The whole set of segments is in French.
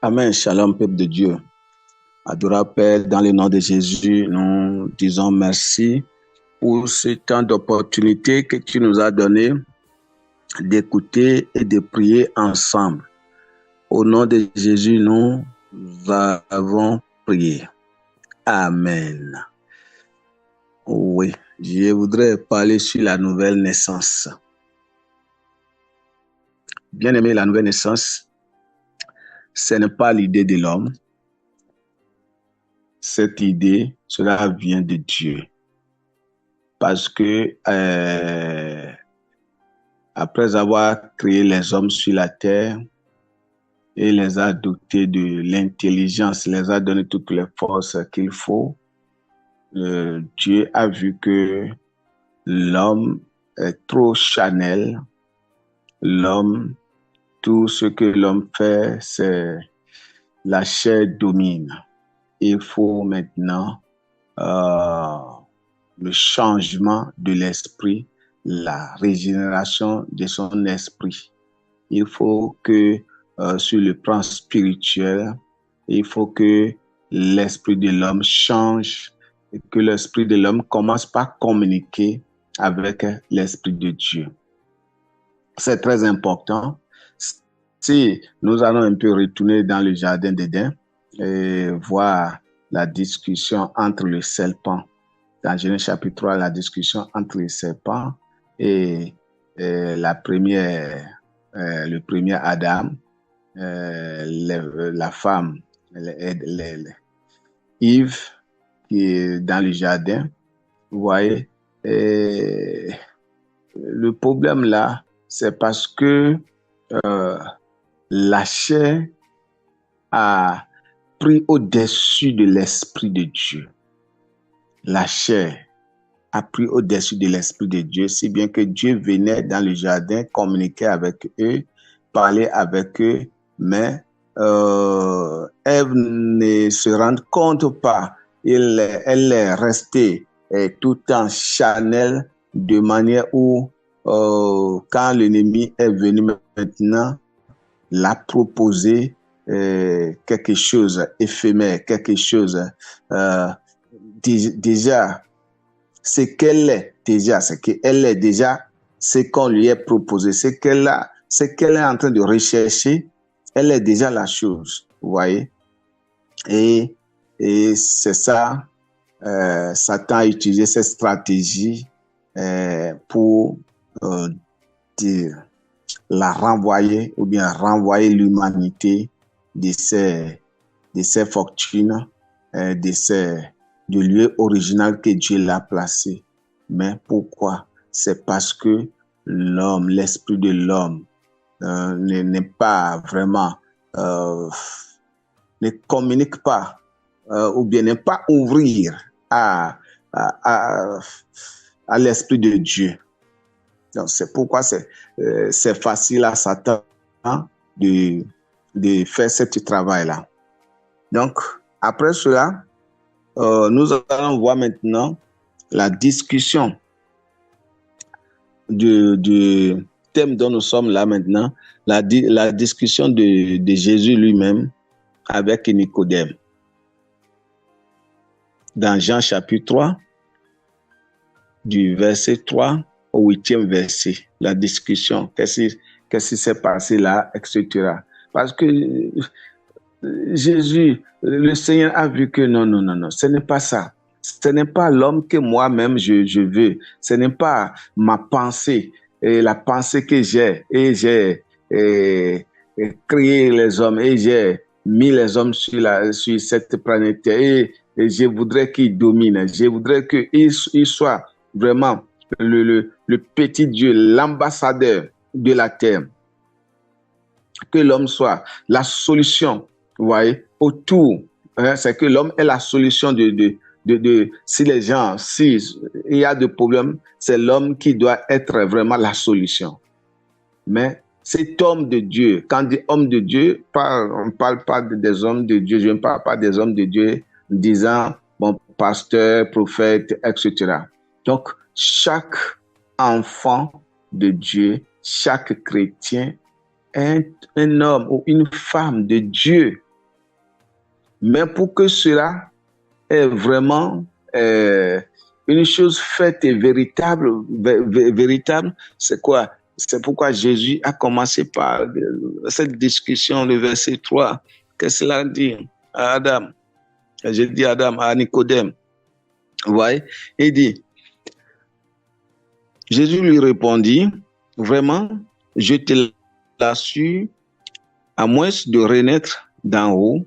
Amen. Shalom, peuple de Dieu. Adorable Père, dans le nom de Jésus, nous disons merci pour ce temps d'opportunité que tu nous as donné d'écouter et de prier ensemble. Au nom de Jésus, nous avons prié. Amen. Oui, je voudrais parler sur la nouvelle naissance. Bien aimé, la nouvelle naissance, ce n'est pas l'idée de l'homme. Cette idée, cela vient de Dieu. Parce que après avoir créé les hommes sur la terre et les a dotés de l'intelligence, les a donné toutes les forces qu'il faut, Dieu a vu que l'homme est trop charnel. L'homme, tout ce que l'homme fait, c'est la chair domine. Il faut maintenant le changement de l'esprit, la régénération de son esprit. Il faut que sur le plan spirituel, il faut que l'esprit de l'homme change et que l'esprit de l'homme commence par communiquer avec l'esprit de Dieu. C'est très important. Si nous allons un peu retourner dans le jardin d'Éden et voir la discussion entre le serpent, dans Genèse chapitre 3, la discussion entre le serpent et le premier Adam, la femme, Yves, qui est dans le jardin. Vous voyez, le problème là, c'est parce que la chair a pris au-dessus de l'esprit de Dieu. La chair a pris au-dessus de l'esprit de Dieu, si bien que Dieu venait dans le jardin communiquer avec eux, parler avec eux, mais Ève ne se rend compte pas. Elle est restée tout en charnel de manière où quand l'ennemi est venu maintenant, l'a proposé quelque chose éphémère, quelque chose déjà, ce qu'elle est déjà, ce qu'on lui a proposé, ce qu'elle est en train de rechercher, elle est déjà la chose, vous voyez. Et c'est ça, Satan a utilisé cette stratégie pour la renvoyer ou bien renvoyer l'humanité de ses fortunes, du lieu original que Dieu l'a placé. Mais pourquoi? C'est parce que l'homme, l'esprit de l'homme n'est pas vraiment, ne communique pas ou bien n'est pas ouvrir à l'esprit de Dieu. Donc c'est pourquoi c'est facile à Satan de faire ce travail-là. Donc après cela, nous allons voir maintenant la discussion du thème dont nous sommes là maintenant, la discussion de Jésus lui-même avec Nicodème. Dans Jean chapitre 3, du verset 3 au 8e verset, la discussion, qu'est-ce qui s'est passé là, etc. Parce que Jésus, le Seigneur a vu que non, ce n'est pas ça. Ce n'est pas l'homme que moi-même je veux. Ce n'est pas ma pensée et la pensée que j'ai. Et j'ai créé les hommes et j'ai mis les hommes sur cette planète. Et je voudrais qu'ils dominent. Je voudrais qu'ils soient vraiment le petit Dieu, l'ambassadeur de la terre. Que l'homme soit la solution. Vous voyez, autour, hein, c'est que l'homme est la solution si les gens, si il y a des problèmes, c'est l'homme qui doit être vraiment la solution. Mais cet homme de Dieu, quand on dit homme de Dieu, on ne parle pas des hommes de Dieu, je ne parle pas des hommes de Dieu disant, bon, pasteur, prophète, etc. Donc, chaque enfant de Dieu, chaque chrétien est un homme ou une femme de Dieu Mais pour que cela est vraiment une chose faite et véritable, véritable, c'est quoi? C'est pourquoi Jésus a commencé par cette discussion, le verset 3. Qu'est-ce que cela dit à Adam? Je dis Adam, à Nicodème. Vous voyez? Il dit, Jésus lui répondit, vraiment, je te l'assure, à moins de renaître d'en haut,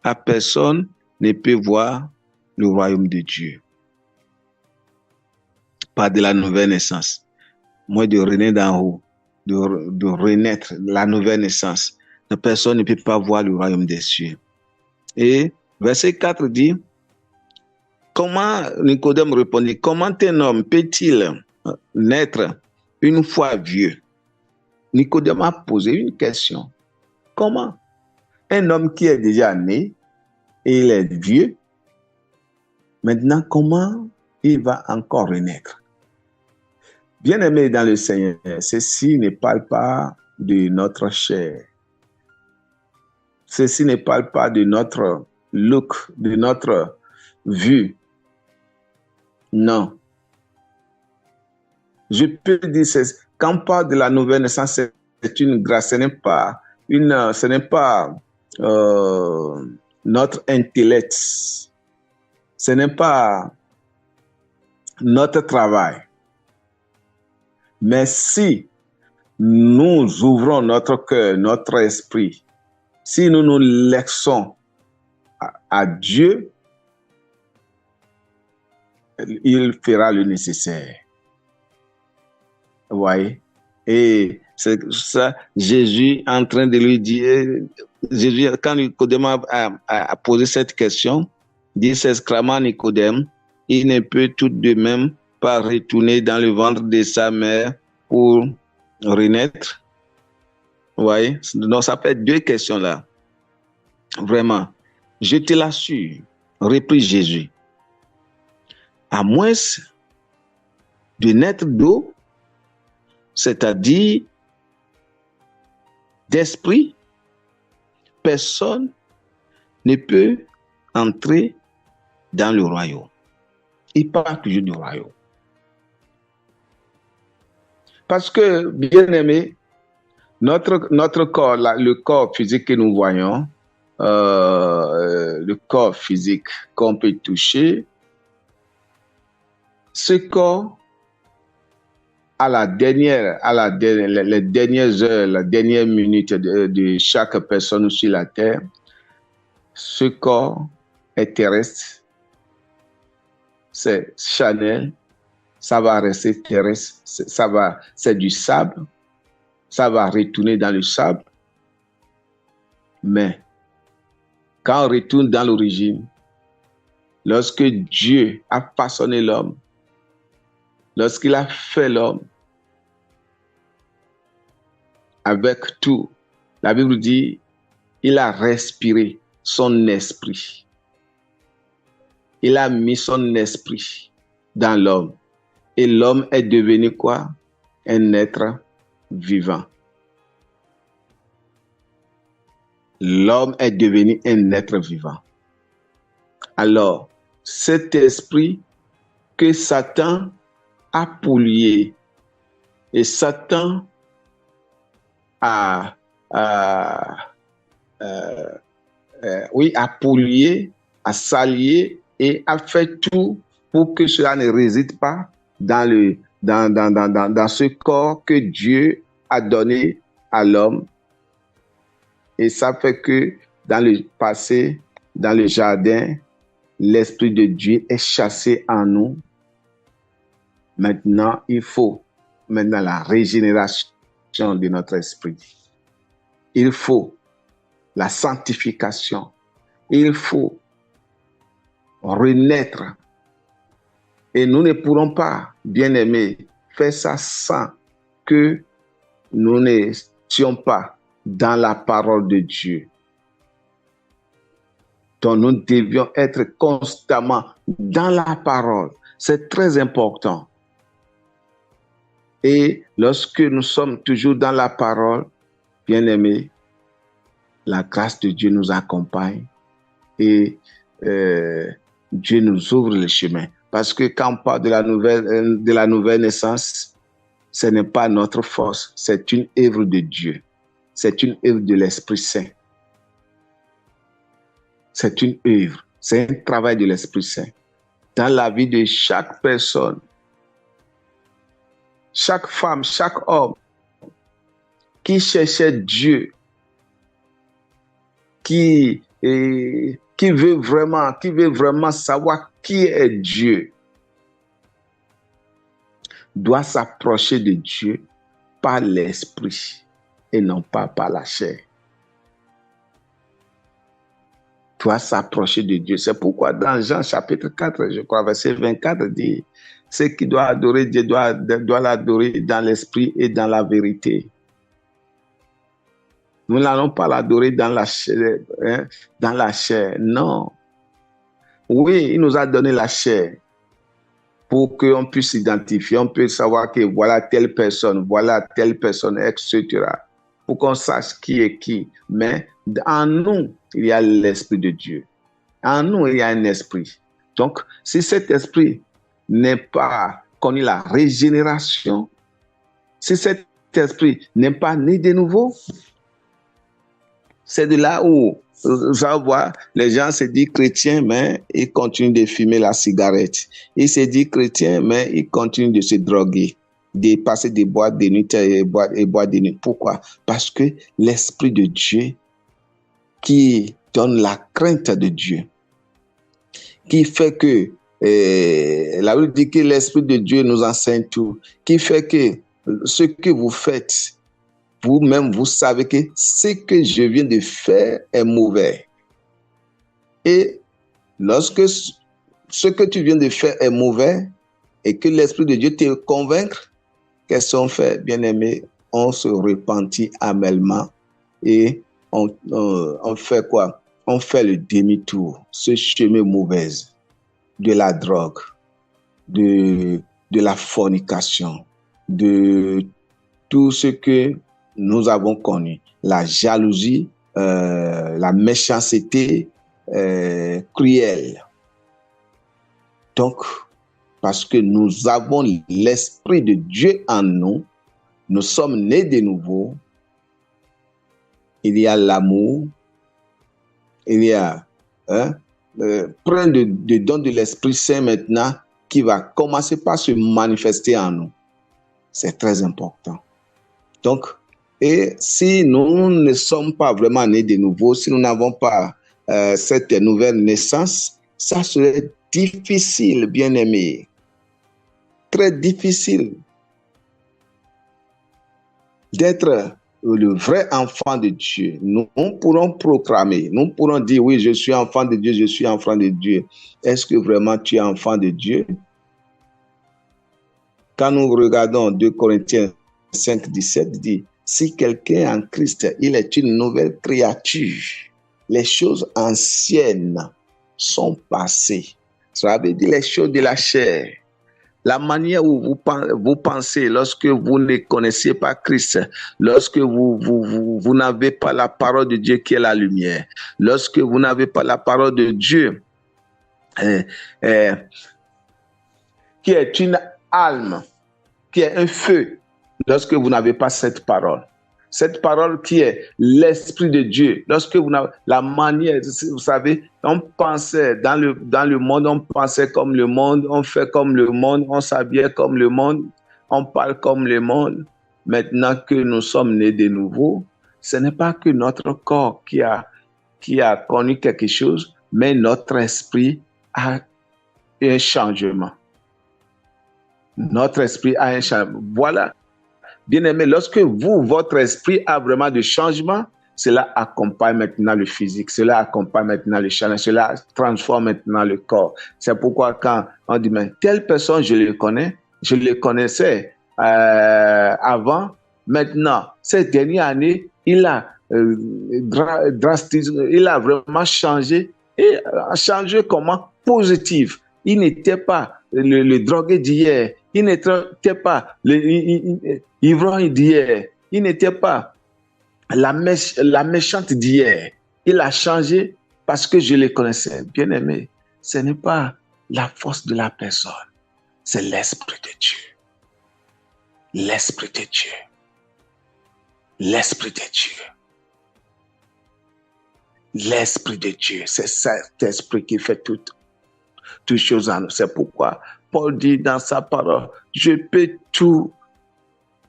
à personne ne peut voir le royaume de Dieu. Pas de la nouvelle naissance. Moins de renaître d'en haut, de renaître, la nouvelle naissance. Personne ne peut pas voir le royaume des cieux. Et verset 4 dit, comment, Nicodème répondit, comment un homme peut-il naître une fois vieux? Nicodème a posé une question. Comment un homme qui est déjà né et il est vieux, maintenant comment il va encore renaître? Bien-aimés dans le Seigneur, ceci ne parle pas de notre chair. Ceci ne parle pas de notre look, de notre vue. Non. Je peux dire, quand on parle de la nouvelle naissance, c'est une grâce. Ce n'est pas notre intellect. Ce n'est pas notre travail. Mais si nous ouvrons notre cœur, notre esprit, si nous nous laissons à Dieu, il fera le nécessaire. Vous voyez? Et c'est ça, Jésus est en train de lui dire, Jésus, quand Nicodème a posé cette question, dit s'exclamant Nicodème, il ne peut tout de même pas retourner dans le ventre de sa mère pour renaître. Vous voyez? Donc ça fait deux questions là. Vraiment. Je te l'assure, reprit Jésus. À moins de naître d'eau, c'est-à-dire d'esprit, personne ne peut entrer dans le royaume. Il parle toujours du royaume. Parce que, bien aimé, notre corps, le corps physique que nous voyons, le corps physique qu'on peut toucher, ce corps, les dernières heures, la dernière minute de chaque personne sur la terre, ce corps est terrestre, c'est charnel, ça va rester terrestre, c'est du sable, ça va retourner dans le sable. Mais quand on retourne dans l'origine, lorsque Dieu a façonné l'homme, lorsqu'il a fait l'homme, avec tout, la Bible dit, il a respiré son esprit. Il a mis son esprit dans l'homme. Et l'homme est devenu quoi? Un être vivant. L'homme est devenu un être vivant. Alors, cet esprit que Satan a pollué, et Satan a pollué, a salié et a fait tout pour que cela ne réside pas dans ce corps que Dieu a donné à l'homme. Et ça fait que dans le passé, dans le jardin, l'Esprit de Dieu est chassé en nous. Maintenant, il faut la régénération de notre esprit. Il faut la sanctification. Il faut renaître. Et nous ne pourrons pas, bien-aimés, faire ça sans que nous n'étions pas dans la parole de Dieu. Donc nous devions être constamment dans la parole. C'est très important. Et lorsque nous sommes toujours dans la parole, bien-aimés, la grâce de Dieu nous accompagne et Dieu nous ouvre le chemin. Parce que quand on parle de la nouvelle naissance, ce n'est pas notre force, c'est une œuvre de Dieu. C'est une œuvre de l'Esprit Saint. C'est une œuvre, c'est un travail de l'Esprit Saint. Dans la vie de chaque personne, chaque femme, chaque homme qui cherchait Dieu, qui veut vraiment savoir qui est Dieu, doit s'approcher de Dieu par l'Esprit et non pas par la chair. Doit s'approcher de Dieu. C'est pourquoi dans Jean chapitre 4, je crois, verset 24, dit, ceux qui doivent adorer Dieu doivent l'adorer dans l'esprit et dans la vérité. Nous n'allons pas l'adorer dans la chair, non. Oui, il nous a donné la chair pour qu'on puisse s'identifier, on peut savoir que voilà telle personne, etc. Pour qu'on sache qui est qui. Mais en nous, il y a l'Esprit de Dieu. En nous, il y a un esprit. Donc, si cet esprit n'est pas connu la régénération, si cet esprit n'est pas né de nouveau, c'est de là où, vous voyez, les gens se disent chrétiens, mais ils continuent de fumer la cigarette. Ils se disent chrétiens, mais ils continuent de se droguer, de passer des boîtes de nuit et boîtes de nuit. Pourquoi? Parce que l'Esprit de Dieu qui donne la crainte de Dieu, qui fait que, la Bible dit que l'Esprit de Dieu nous enseigne tout, qui fait que ce que vous faites, vous-même, vous savez que ce que je viens de faire est mauvais. Et lorsque ce que tu viens de faire est mauvais et que l'Esprit de Dieu te convainc, qu'est-ce qu'on fait, bien-aimé? On se repentit amèrement et on fait quoi? On fait le demi-tour, ce chemin mauvais de la drogue, de la fornication, de tout ce que nous avons connu, la jalousie, la méchanceté cruelle. Donc, parce que nous avons l'Esprit de Dieu en nous, nous sommes nés de nouveau, il y a l'amour, il y a plein de dons de l'Esprit Saint maintenant qui va commencer par se manifester en nous. C'est très important. Donc, et si nous ne sommes pas vraiment nés de nouveau, si nous n'avons pas cette nouvelle naissance, ça serait difficile, bien-aimé, très difficile d'être le vrai enfant de Dieu. Nous pourrons proclamer, nous pourrons dire, oui, je suis enfant de Dieu, je suis enfant de Dieu. Est-ce que vraiment tu es enfant de Dieu? Quand nous regardons 2 Corinthiens 5, 17, dit, si quelqu'un est en Christ, il est une nouvelle créature. Les choses anciennes sont passées. Ça veut dire les choses de la chair. La manière où vous pensez lorsque vous ne connaissez pas Christ, lorsque vous n'avez pas la parole de Dieu qui est la lumière, lorsque vous n'avez pas la parole de Dieu qui est une alme, qui est un feu, lorsque vous n'avez pas cette parole qui est l'Esprit de Dieu, lorsque vous n'avez la manière, vous savez, on pensait dans le monde, on pensait comme le monde, on fait comme le monde, on s'habille comme le monde, on parle comme le monde. Maintenant que nous sommes nés de nouveau, ce n'est pas que notre corps qui a connu quelque chose, mais notre esprit a un changement. Notre esprit a un changement. Voilà. Bien-aimé, lorsque votre esprit a vraiment de changement, cela accompagne maintenant le physique, cela accompagne maintenant le challenge, cela transforme maintenant le corps. C'est pourquoi quand on dit, mais telle personne, je le connaissais avant, maintenant, cette dernière année, il a vraiment changé. Et changé comment? Positif. Il n'était pas le drogué d'hier, il n'était pas l'ivrogne d'hier, il n'était pas la méchante d'hier. Il a changé parce que je les connaissais. Bien aimé, ce n'est pas la force de la personne, c'est l'Esprit de Dieu. L'Esprit de Dieu. L'Esprit de Dieu. L'Esprit de Dieu, c'est cet esprit qui fait toutes choses en nous. C'est pourquoi Paul dit dans sa parole, je peux tout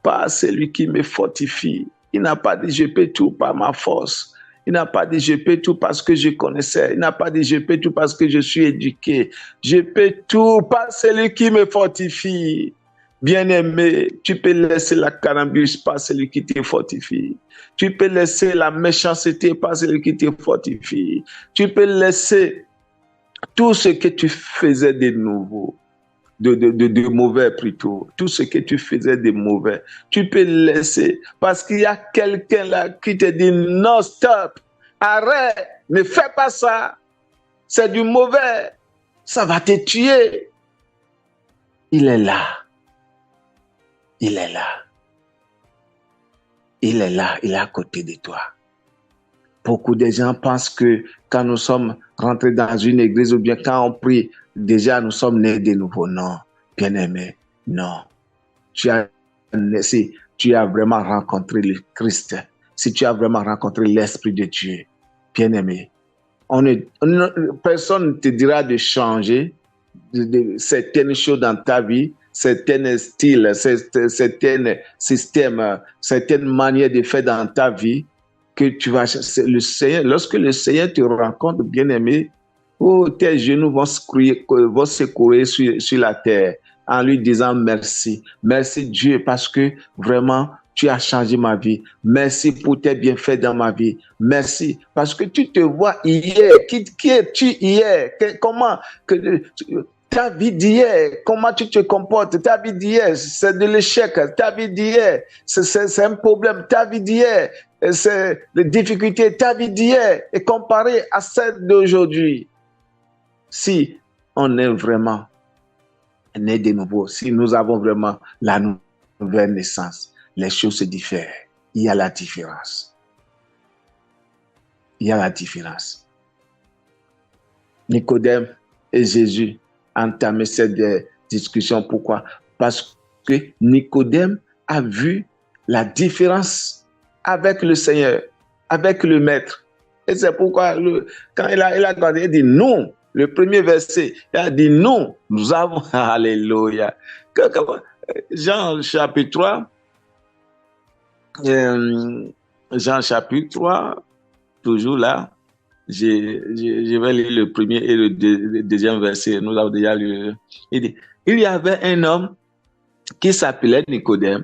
par celui qui me fortifie. Il n'a pas dit je peux tout par ma force. Il n'a pas dit je peux tout parce que je connaissais. Il n'a pas dit je peux tout parce que je suis éduqué. Je peux tout par celui qui me fortifie. Bien-aimé, tu peux laisser la carambuse par celui qui te fortifie. Tu peux laisser la méchanceté par celui qui te fortifie. Tu peux laisser tout ce que tu faisais de nouveau, de mauvais plutôt, tout ce que tu faisais de mauvais, tu peux laisser parce qu'il y a quelqu'un là qui te dit non, stop, arrête, ne fais pas ça, c'est du mauvais, ça va te tuer. Il est là. Il est là. Il est là, il est à côté de toi. Beaucoup de gens pensent que quand nous sommes rentrés dans une église ou bien quand on prie, déjà nous sommes nés de nouveau. Non, bien-aimé, non. Si tu as vraiment rencontré le Christ, si tu as vraiment rencontré l'Esprit de Dieu, bien-aimé, personne ne te dira de changer de certaines choses dans ta vie, certains styles, certains systèmes, certaines manières de faire dans ta vie, que tu vas, le Seigneur, lorsque le Seigneur te rencontre, bien-aimé, oh, tes genoux vont secouer sur la terre en lui disant merci. Merci Dieu parce que vraiment, tu as changé ma vie. Merci pour tes bienfaits dans ma vie. Merci parce que tu te vois hier. Qui es-tu hier? Comment ta vie d'hier, comment tu te comportes? Ta vie d'hier, c'est de l'échec. Ta vie d'hier, c'est un problème. Ta vie d'hier, c'est des difficultés. Ta vie d'hier est comparée à celle d'aujourd'hui. Si on est vraiment né de nouveau, si nous avons vraiment la nouvelle naissance, les choses se diffèrent. Il y a la différence. Il y a la différence. Nicodème et Jésus entamer cette discussion. Pourquoi? Parce que Nicodème a vu la différence avec le Seigneur, avec le Maître. Et c'est pourquoi, quand il a gardé, il dit non. Le premier verset, il a dit non. Nous avons, alléluia. Jean chapitre 3, Jean chapitre 3, toujours là. Je vais lire le premier et le deuxième verset. Nous avons déjà lu. Il dit, il y avait un homme qui s'appelait Nicodème,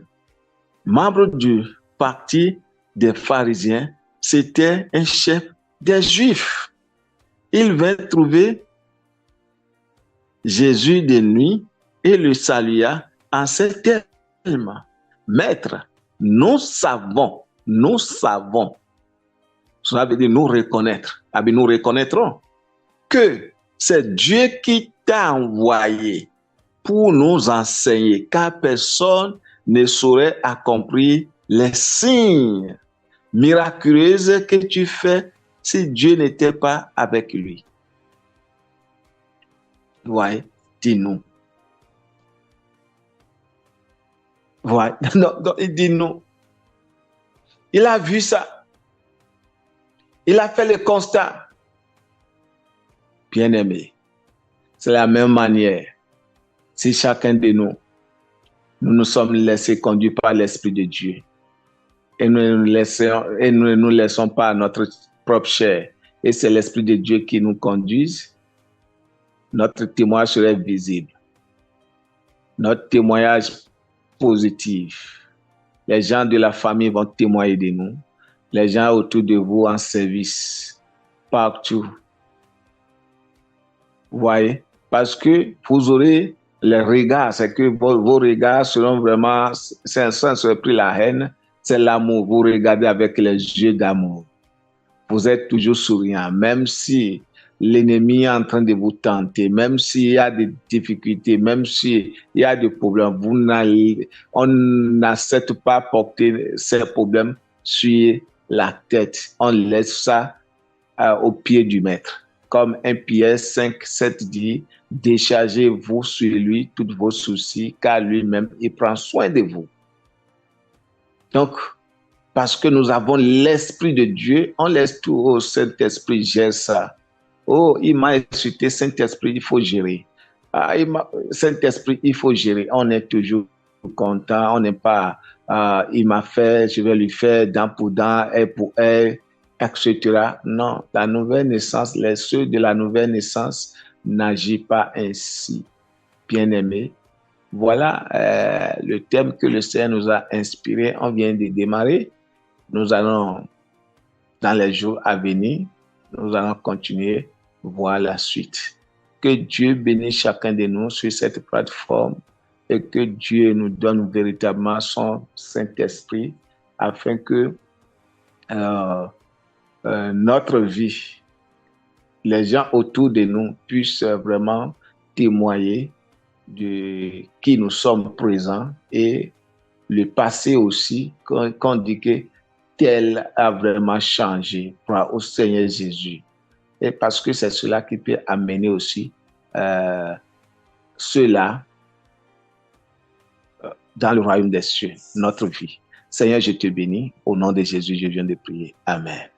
membre du parti des pharisiens. C'était un chef des Juifs. Il vint trouver Jésus de nuit et le salua en ces termes. Maître, nous savons. Cela veut dire nous reconnaître. Nous reconnaîtrons que c'est Dieu qui t'a envoyé pour nous enseigner, car personne ne saurait accomplir les signes miraculeux que tu fais si Dieu n'était pas avec lui. Ouais, dis-nous. Ouais, non, dis-nous. Il a vu ça. Il a fait le constat. Bien-aimé, c'est la même manière. Si chacun de nous nous sommes laissés conduire par l'Esprit de Dieu et nous ne nous laissons pas à notre propre chair, et c'est l'Esprit de Dieu qui nous conduise, notre témoignage serait visible. Notre témoignage positif. Les gens de la famille vont témoigner de nous. Les gens autour de vous en service, partout. Vous voyez? Parce que vous aurez les regards, c'est que vos regards seront vraiment, c'est un sens pris la haine, c'est l'amour. Vous regardez avec les yeux d'amour. Vous êtes toujours souriant, même si l'ennemi est en train de vous tenter, même s'il y a des difficultés, même s'il y a des problèmes, on n'accepte pas porter ces problèmes sur la tête. On laisse ça au pied du Maître. Comme 1 Pierre 5, 7 dit, déchargez-vous sur lui tous vos soucis, car lui-même, il prend soin de vous. Donc, parce que nous avons l'Esprit de Dieu, on laisse tout au Saint-Esprit, gère ça. Oh, il m'a insulté, Saint-Esprit, il faut gérer. Ah, Saint-Esprit, il faut gérer. On est toujours content, on n'est pas, il m'a fait, je vais lui faire dent pour dent, aile pour aile, etc. Non, la nouvelle naissance, les ceux de la nouvelle naissance n'agissent pas ainsi. Bien-aimés, voilà le thème que le Seigneur nous a inspiré. On vient de démarrer. Nous allons, dans les jours à venir, nous allons continuer, voir la suite. Que Dieu bénisse chacun de nous sur cette plateforme et que Dieu nous donne véritablement son Saint-Esprit afin que notre vie, les gens autour de nous puissent vraiment témoigner de qui nous sommes présents et le passé aussi, qu'on dit que tel a vraiment changé au Seigneur Jésus. Et parce que c'est cela qui peut amener aussi cela dans le royaume des cieux, notre vie. Seigneur, je te bénis. Au nom de Jésus, je viens de prier. Amen.